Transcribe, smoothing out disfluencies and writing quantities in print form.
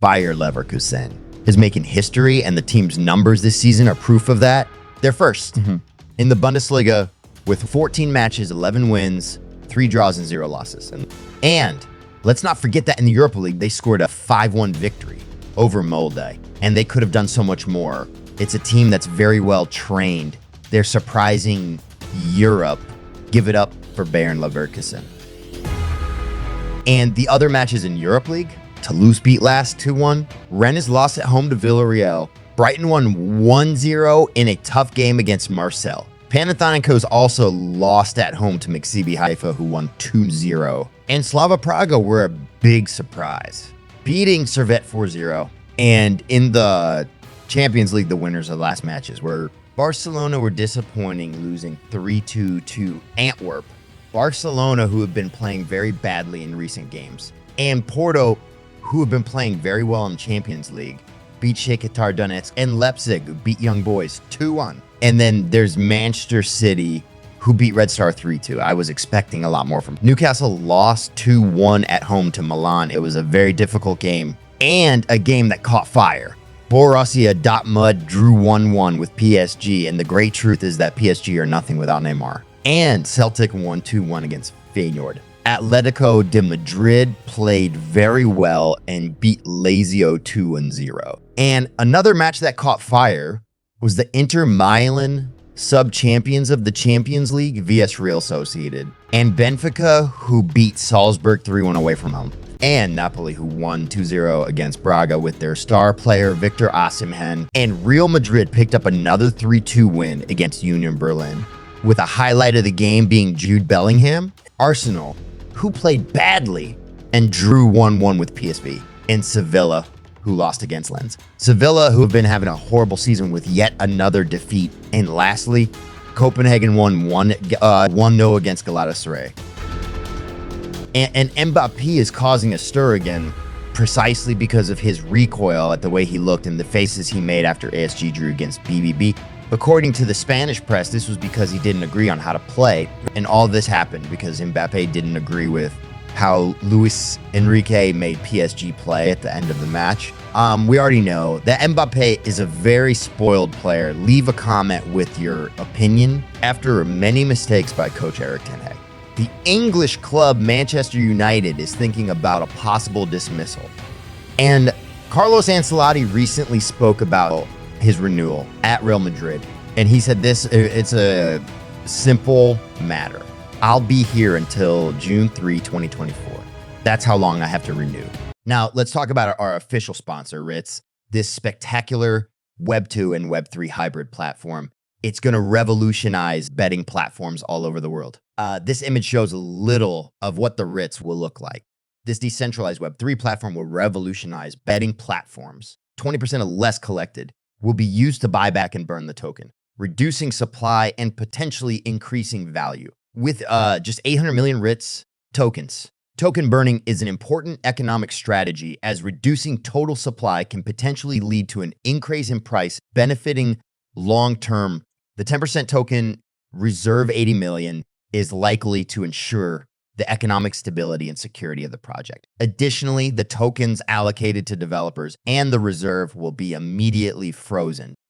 Bayer Leverkusen is making history, and the team's numbers this season are proof of that. They're first in the Bundesliga with 14 matches, 11 wins, 3 draws, and 0 losses. And let's not forget that in the Europa League, they scored a 5-1 victory over Molde, and they could have done so much more. It's a team that's very well trained. They're surprising Europe. Give it up for Bayer Leverkusen. And the other matches in Europe League, Toulouse beat last 2-1. Rennes lost at home to Villarreal. Brighton won 1-0 in a tough game against Marseille. Panathinaikos also lost at home to Maccabi Haifa, who won 2-0. And Slava Praga were a big surprise, beating Servette 4-0. And in the Champions League, the winners of the last matches were Barcelona were disappointing, losing 3-2 to Antwerp. Barcelona, who have been playing very badly in recent games, and Porto, who have been playing very well in Champions League, beat Shakhtar Donetsk, and Leipzig, who beat Young Boys 2-1. And then there's Manchester City, who beat Red Star 3-2. I was expecting a lot more from Newcastle. Lost 2-1 at home to Milan. It was a very difficult game, and a game that caught fire. Borussia Dortmund drew 1-1 with PSG, and the great truth is that PSG are nothing without Neymar. And Celtic won 2-1 against Feyenoord. Atletico de Madrid played very well and beat Lazio 2-0. And another match that caught fire was the Inter Milan sub-champions of the Champions League vs Real Sociedad, and Benfica, who beat Salzburg 3-1 away from home, and Napoli, who won 2-0 against Braga with their star player Victor Osimhen. And Real Madrid picked up another 3-2 win against Union Berlin, with a highlight of the game being Jude Bellingham. Arsenal, who played badly and drew 1-1 with PSV, and Sevilla, who lost against Lens. Sevilla, who have been having a horrible season with yet another defeat. And lastly, Copenhagen won 1-0 against Galatasaray. And Mbappe is causing a stir again, precisely because of his recoil at the way he looked and the faces he made after ASG drew against BBB. According to the Spanish press, this was because he didn't agree on how to play. And all this happened because Mbappe didn't agree with how Luiz Enrique made PSG play at the end of the match. We already know that Mbappe is a very spoiled player. Leave a comment with your opinion after many mistakes by Coach Erik ten Hag. The English club Manchester United is thinking about a possible dismissal. And Carlos Ancelotti recently spoke about his renewal at Real Madrid. And he said it's a simple matter. I'll be here until June 3, 2024. That's how long I have to renew. Now, let's talk about our official sponsor, Ritz, this spectacular Web 2 and Web 3 hybrid platform. It's going to revolutionize betting platforms all over the world. This image shows a little of what the Ritz will look like. This decentralized Web 3 platform will revolutionize betting platforms. 20% of less collected will be used to buy back and burn the token, reducing supply and potentially increasing value. With just 800 million Ritz tokens, token burning is an important economic strategy, as reducing total supply can potentially lead to an increase in price, benefiting long-term. The 10% token reserve 80 million is likely to ensure the economic stability and security of the project. Additionally, the tokens allocated to developers and the reserve will be immediately frozen.